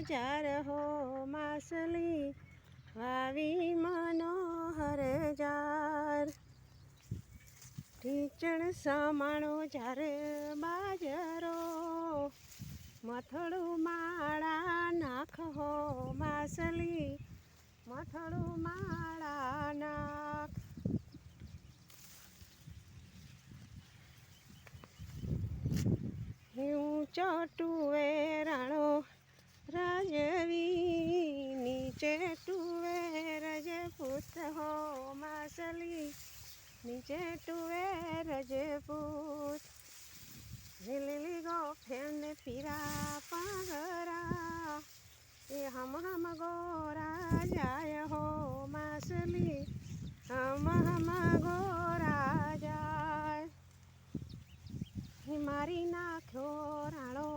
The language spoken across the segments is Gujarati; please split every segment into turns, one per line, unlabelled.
જાર હો માસલી વાવી મનોહર જાર ઢીચણ સમાણો જાર બાજરો મથડું માળા નાખ હો માસલી મથડું માળા નાખ ઊંચો ટુવે રાણો રાજવી નીચે ટુવે રજપૂત હો માસલી નીચે ટુવે રજપૂત લીલી ગો ફેંડ પીરા પાગરા એ હમ ગોરા જાય હો માસલી હમ ગોરા જાય મારી નાખ્યો રાણો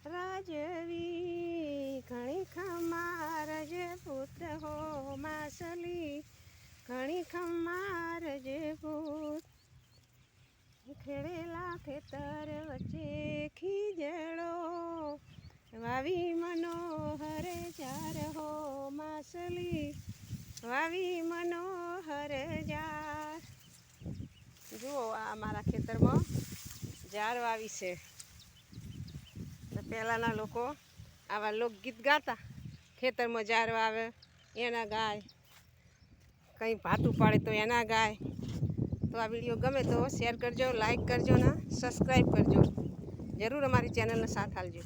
રાજવી ઘણી ખમા રજપૂત હો માસલી ઘણી ખમા રજપૂત ખેડેલા ખેતર વચ્ચે ખીજડો વાવી મનોહર જાર હો માસલી વાવી મનોહર જાર જુઓ આ મારા ખેતરમાં જાર વાવી છે પહેલાંના લોકો આવા લોકગીત ગાતા ખેતરમાં જાર વાવે એના ગાય કંઈ ભાતું પાડે તો એના ગાય તો આ વિડીયો ગમે તો શેર કરજો લાઈક કરજો ને સબસ્ક્રાઈબ કરજો જરૂર અમારી ચેનલને સાથ આપજો।